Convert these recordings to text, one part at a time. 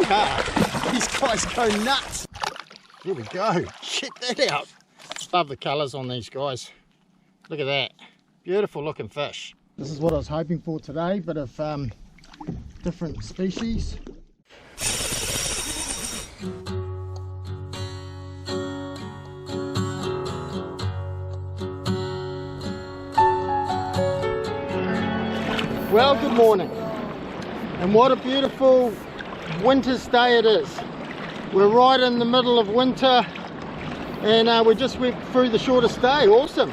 Yeehaw! These guys go nuts. Here we go. Check that out. Love the colours on these guys. Look at that. Beautiful looking fish. This is what I was hoping for today. Bit of different species. Well, good morning, and what a beautiful winter's day it is. We're right in the middle of winter, and we just went through the shortest day. Awesome.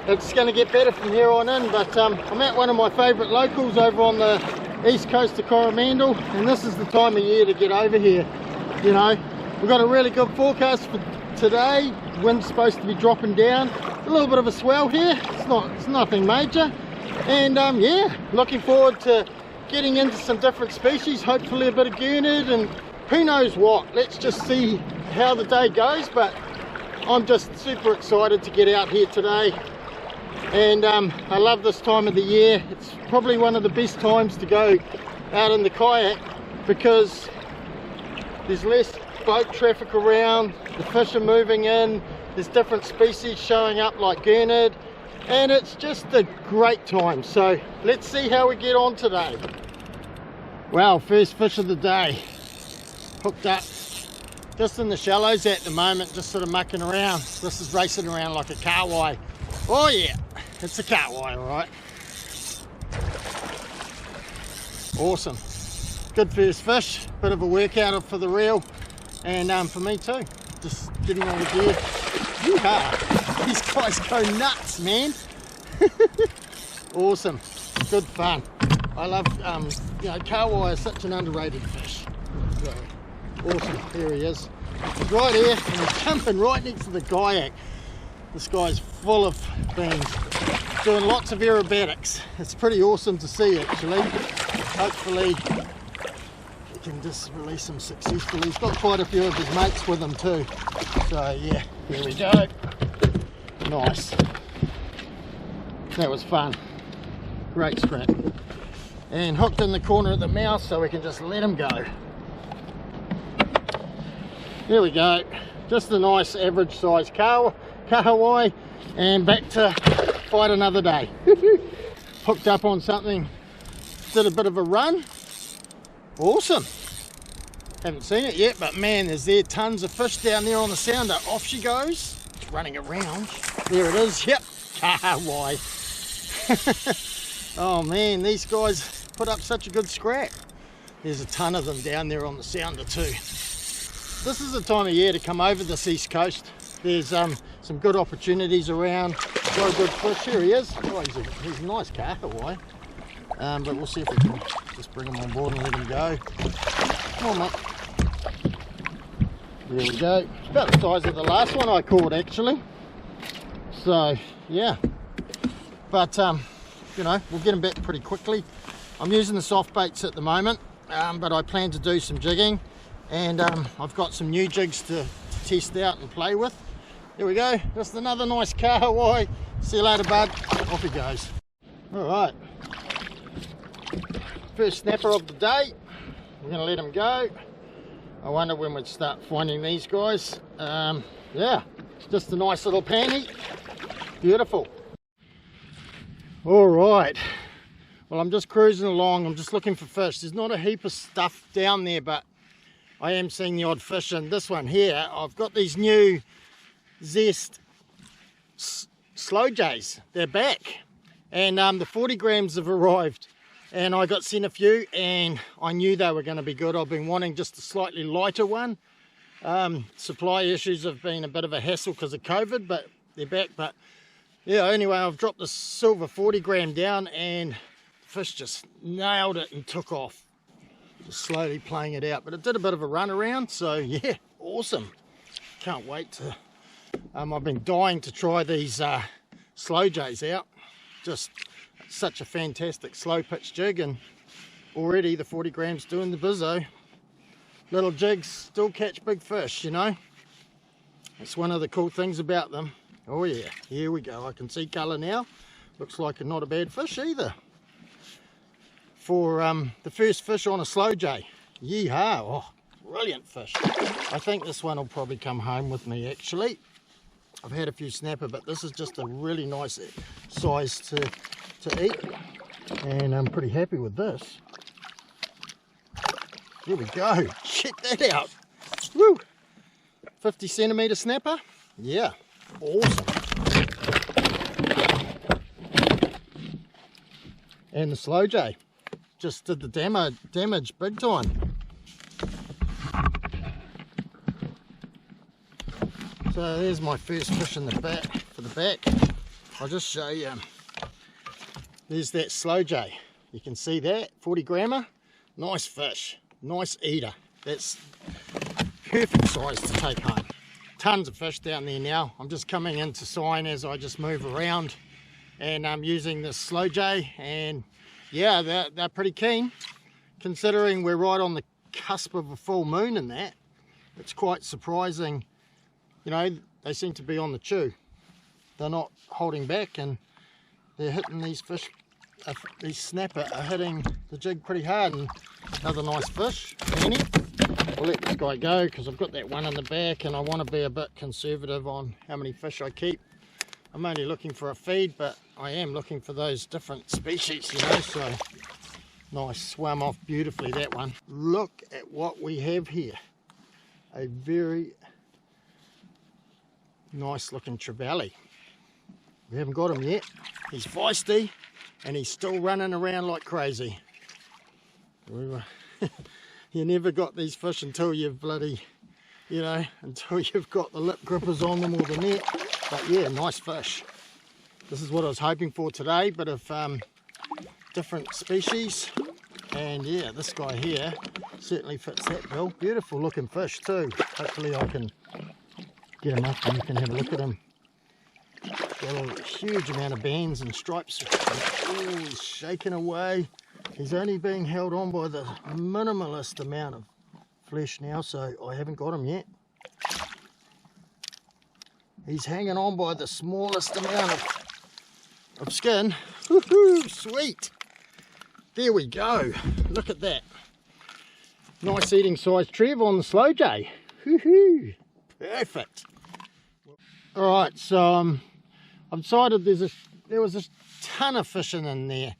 It's going to get better from here on in, but I'm at one of my favourite locals over on the east coast of Coromandel, and this is the time of year to get over here. You know, we've got a really good forecast for today. Wind's supposed to be dropping down. A little bit of a swell here. It's nothing major. And yeah, looking forward to getting into some different species, hopefully a bit of gurnard and who knows what. Let's just see how the day goes, but I'm just super excited to get out here today. And I love this time of the year. It's probably one of the best times to go out in the kayak because there's less boat traffic around, the fish are moving in, there's different species showing up like gurnard. And it's just a great time, so let's see how we get on today. Well, first fish of the day, hooked up just in the shallows at the moment, just sort of mucking around. This is racing around like a kahawai. Oh yeah, it's a kahawai, all right. Awesome, good first fish, bit of a workout for the reel, and for me too, just getting all the gear. Yeehaw. These guys go nuts, man. Awesome, good fun. I love, you know, kahawai is such an underrated fish. So, awesome, there he is. He's right here, and he's jumping right next to the kayak. This guy's full of beans, doing lots of aerobatics. It's pretty awesome to see, actually. Hopefully, he can just release him successfully. He's got quite a few of his mates with him too. So yeah, here we go. Nice. That was fun. Great scrap. And hooked in the corner of the mouth so we can just let him go. There we go. Just a nice average size kahawai, and back to fight another day. Hooked up on something, did a bit of a run. Awesome. Haven't seen it yet, but man, there's tons of fish down there on the sounder. Off she goes. Running around. There it is. Yep, kahawai. Oh man, these guys put up such a good scrap. There's a ton of them down there on the sounder too. This is the time of year to come over this east coast. There's some good opportunities around. Got a good fish. Here he is. Oh, he's a nice kahawai. But we'll see if we can just bring him on board and let him go. Come on, mate. There we go. It's about the size of the last one I caught, actually. So yeah, but you know, we'll get them back pretty quickly. I'm using the soft baits at the moment, but I plan to do some jigging, and I've got some new jigs to test out and play with. Here we go, just another nice kahawai. See you later, bud. Off he goes. All right, first snapper of the day. We're gonna let him go. I wonder when we'd start finding these guys. Yeah, just a nice little panty. Beautiful. All right. Well, I'm just cruising along. I'm just looking for fish. There's not a heap of stuff down there, but I am seeing the odd fish. And this one here, I've got these new Zest slow jays. They're back. And the 40 grams have arrived. And I got sent a few, and I knew they were going to be good. I've been wanting just a slightly lighter one. Supply issues have been a bit of a hassle because of COVID, but they're back. But yeah, anyway, I've dropped the silver 40 gram down, and the fish just nailed it and took off. Just slowly playing it out, but it did a bit of a run around, so yeah, awesome. Can't wait to, I've been dying to try these slow jays out. Just such a fantastic slow pitch jig, and already the 40 grams doing the bizzo. Little jigs still catch big fish, you know. That's one of the cool things about them. Oh yeah, here we go. I can see colour now. Looks like not a bad fish either. For the first fish on a slow jay. Yeehaw! Oh, brilliant fish. I think this one will probably come home with me actually. I've had a few snapper, but this is just a really nice size to eat, and I'm pretty happy with this. Here we go. Check that out. Woo! 50 centimetre snapper. Yeah, awesome. And the slow J just did the damage big time. So there's my first fish in the back, for the back. I'll just show you. There's that slow J. You can see that, 40 grammer. Nice fish, nice eater. That's perfect size to take home. Tons of fish down there now. I'm just coming into sign as I just move around, and I'm using this slow J, and yeah, they're pretty keen, considering we're right on the cusp of a full moon in that. It's quite surprising. You know, they seem to be on the chew. They're not holding back, and they're hitting these fish. These snapper are hitting the jig pretty hard. And another nice fish. Annie. We'll let this guy go because I've got that one in the back, and I want to be a bit conservative on how many fish I keep. I'm only looking for a feed, but I am looking for those different species, you know. So nice, swam off beautifully, that one. Look at what we have here. A very nice looking trevally. We haven't got him yet. He's feisty and he's still running around like crazy. You never got these fish until you've bloody, you know, until you've got the lip grippers on them or the net. But yeah, nice fish. This is what I was hoping for today, bit of different species. And yeah, this guy here certainly fits that bill. Beautiful looking fish too. Hopefully I can get him up and you can have a look at him. Got a huge amount of bands and stripes. Oh, he's shaking away. He's only being held on by the minimalist amount of flesh now, so I haven't got him yet. He's hanging on by the smallest amount of skin. Woohoo, sweet. There we go. Look at that. Nice eating size Trev on the slow J. Woohoo, perfect. Alright, so I've decided there was a ton of fishing in there.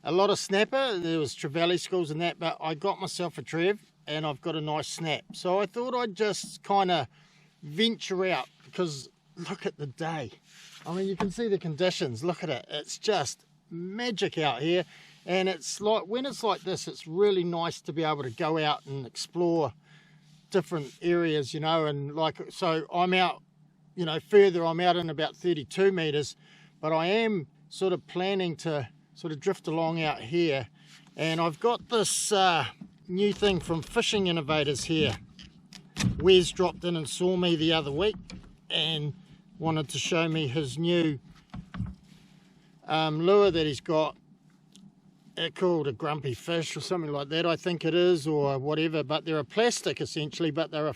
A lot of snapper, there was trevally schools and that, but I got myself a Trev and I've got a nice snap. So I thought I'd just kind of venture out, because look at the day. I mean, you can see the conditions, look at it. It's just magic out here. And it's like, when it's like this, it's really nice to be able to go out and explore different areas, you know. And like, so I'm out, you know, further, I'm out in about 32 meters, but I am sort of planning to sort of drift along out here. And I've got this new thing from Fishing Innovators here. Wes dropped in and saw me the other week and wanted to show me his new lure that he's got. It's called a grumpy fish or something like that, I think it is, or whatever. But they're a plastic essentially, but they're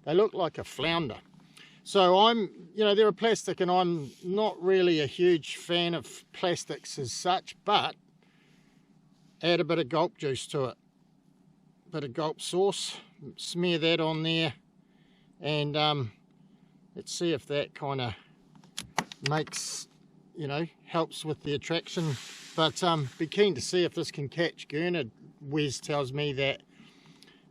they look like a flounder. So I'm, you know, they're a plastic, and I'm not really a huge fan of plastics as such, but add a bit of gulp juice to it. Bit of gulp sauce, smear that on there, and let's see if that kind of makes, you know, helps with the attraction. But be keen to see if this can catch gurnard. Wes tells me that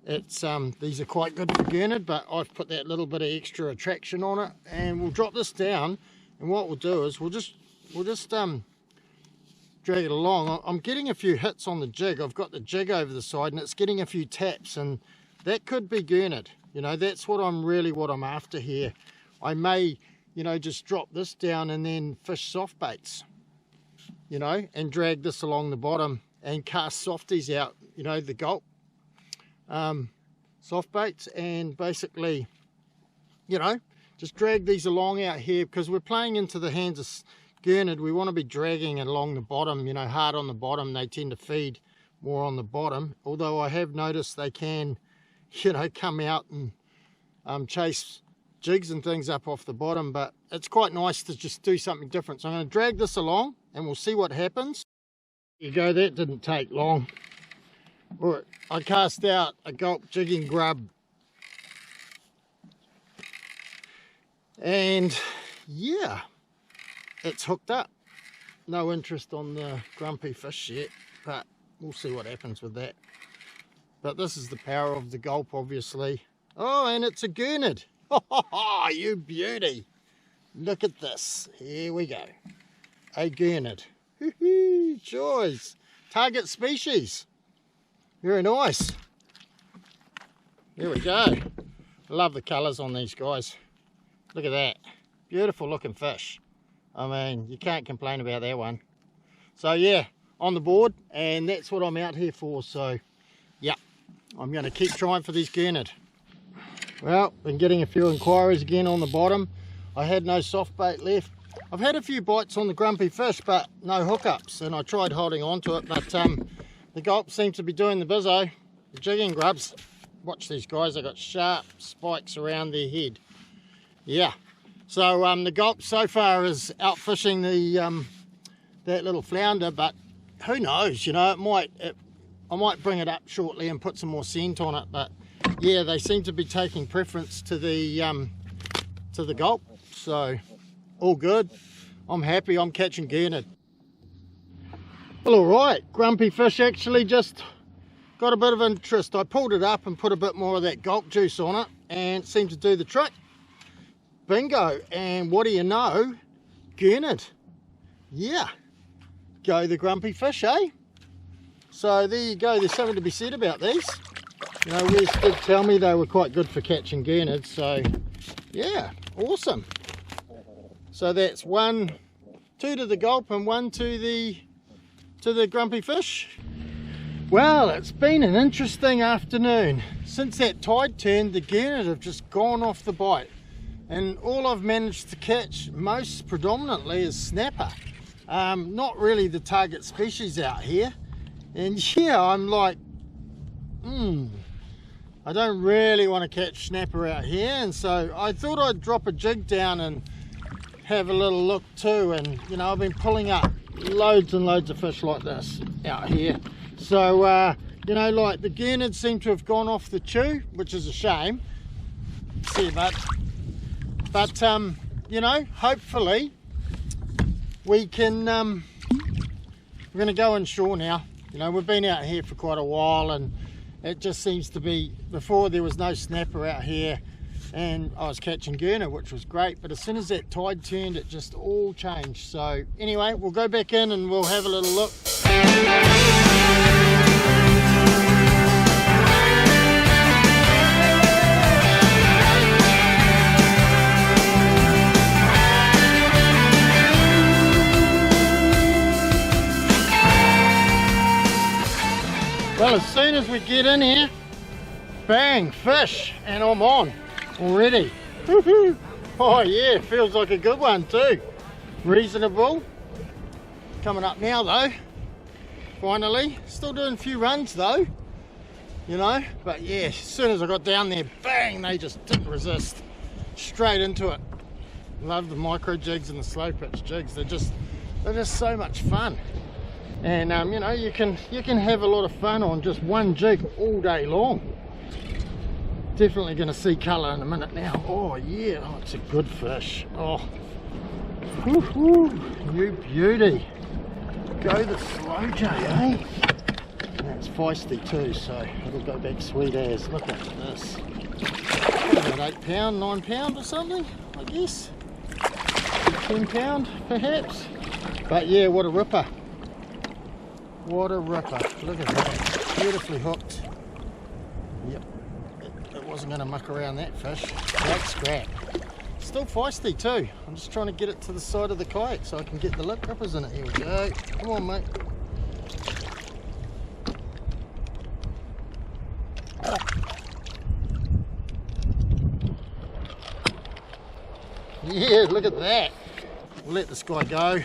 it's these are quite good for gurnard, but I've put that little bit of extra attraction on it, and we'll drop this down, and what we'll do is we'll just drag it along. I'm getting a few hits on the jig. I've got the jig over the side and it's getting a few taps, and that could be gurnard. You know, that's what I'm after here. I may, you know, just drop this down and then fish soft baits, you know, and drag this along the bottom and cast softies out, you know, the gulp soft baits, and basically, you know, just drag these along out here, because we're playing into the hands of gurnard. We want to be dragging it along the bottom, you know, hard on the bottom. They tend to feed more on the bottom, although I have noticed they can, you know, come out and chase jigs and things up off the bottom. But it's quite nice to just do something different. So I'm going to drag this along and we'll see what happens. There you go, that didn't take long. Alright, I cast out a gulp jigging grub. And yeah, it's hooked up. No interest on the grumpy fish yet, but we'll see what happens with that. But this is the power of the gulp, obviously. Oh, and it's a gurnard. Oh, you beauty. Look at this. Here we go. A gurnard. Joys. Target species. Very nice. There we go. I love the colours on these guys. Look at that. Beautiful looking fish. I mean, you can't complain about that one. So yeah, on the board, and that's what I'm out here for. So yeah, I'm going to keep trying for these gurnard. Well, been getting a few inquiries again on the bottom. I had no soft bait left. I've had a few bites on the grumpy fish, but no hookups, and I tried holding on to it, but the gulp seems to be doing the bizzo. The jigging grubs, watch these guys, they've got sharp spikes around their head. Yeah, so the gulp so far is out fishing the that little flounder, but who knows, you know, I might bring it up shortly and put some more scent on it, but yeah, they seem to be taking preference to the gulp, so all good. I'm happy, I'm catching gurnard. Well, alright, grumpy fish actually just got a bit of interest. I pulled it up and put a bit more of that gulp juice on it, and it seemed to do the trick. Bingo, and what do you know? Gurnard. Yeah, go the grumpy fish, eh? So there you go, there's something to be said about these. You know, Wes did tell me they were quite good for catching gurnard, so yeah, awesome. So that's 2 to the gulp and 1 to the grumpy fish. Well, it's been an interesting afternoon. Since that tide turned, the gurnard have just gone off the bite. And all I've managed to catch most predominantly is snapper. Not really the target species out here. And yeah, I'm like, I don't really want to catch snapper out here. And so I thought I'd drop a jig down and have a little look too. And you know, I've been pulling up loads and loads of fish like this out here. So, you know, like the gurnard seem to have gone off the chew, which is a shame. See you, bud. But, you know, hopefully we can, we're going to go inshore now. You know, we've been out here for quite a while, and it just seems to be, before there was no snapper out here and I was catching gurnard, which was great, but as soon as that tide turned, it just all changed. So anyway, we'll go back in and we'll have a little look. Well, as soon as we get in here, bang, fish, and I'm on already. Oh yeah, feels like a good one too. Reasonable. Coming up now though, finally. Still doing a few runs though, you know, but yeah, as soon as I got down there, bang, they just didn't resist. Straight into it. Love the micro jigs and the slow pitch jigs. They're just so much fun. And you know, you can have a lot of fun on just one jig all day long. Definitely going to see colour in a minute now. Oh yeah, oh, it's a good fish. Oh, you beauty. Go the slow J, eh? And it's feisty too, so it'll go back sweet as. Look at this. About 8 pound, 9 pound or something, I guess. 10 pound perhaps. But yeah, what a ripper. What a ripper. Look at that. Beautifully hooked. Yep. It wasn't going to muck around that fish. Great scrap. Still feisty too. I'm just trying to get it to the side of the kayak so I can get the lip rippers in it. Here we go. Come on, mate. Yeah, look at that. We'll let this guy go.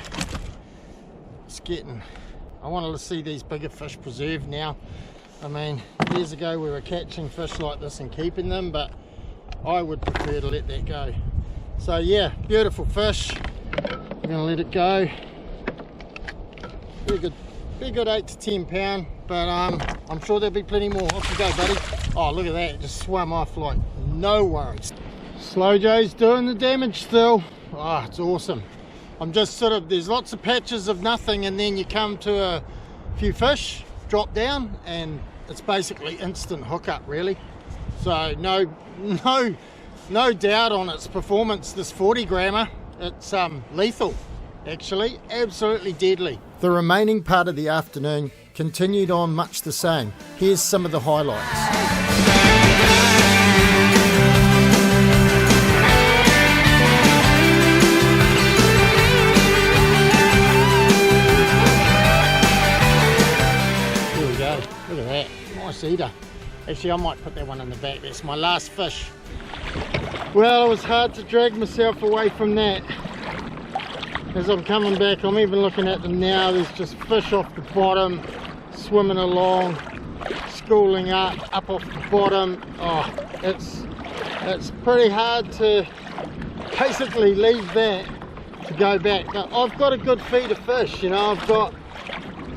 It's getting... I wanted to see these bigger fish preserved now. I mean, years ago we were catching fish like this and keeping them, but I would prefer to let that go. So yeah, beautiful fish. I'm gonna let it go. Be a good 8 to 10 pound, but I'm sure there'll be plenty more. Off you go, buddy. Oh, look at that, it just swam off like no worries. Slow Joe's doing the damage still. Oh, it's awesome. I'm just sort of, there's lots of patches of nothing, and then you come to a few fish, drop down, and it's basically instant hookup, really. So no doubt on its performance, this 40 grammer. It's lethal, actually, absolutely deadly. The remaining part of the afternoon continued on much the same. Here's some of the highlights. Look at that, nice eater. Actually, I might put that one in the back. That's my last fish. Well, it was hard to drag myself away from that. As I'm coming back, I'm even looking at them now. There's just fish off the bottom, swimming along, schooling up off the bottom. Oh, it's pretty hard to basically leave that to go back. But I've got a good feed of fish, you know. I've got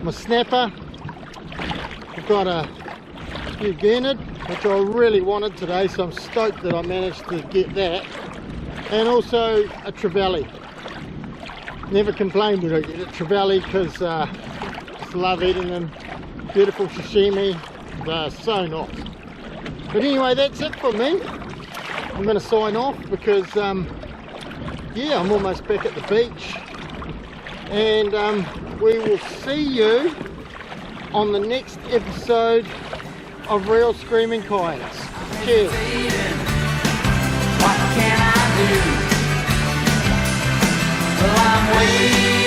my snapper. I've got a few gurnard, which I really wanted today, so I'm stoked that I managed to get that. And also a trevally. Never complained when I get a trevally because I just love eating them. Beautiful sashimi, they're so nice. But anyway, that's it for me. I'm going to sign off because, yeah, I'm almost back at the beach. And we will see you on the next episode of Real Screaming Kayaks. Cheers. What can I do? Well, I'm waiting.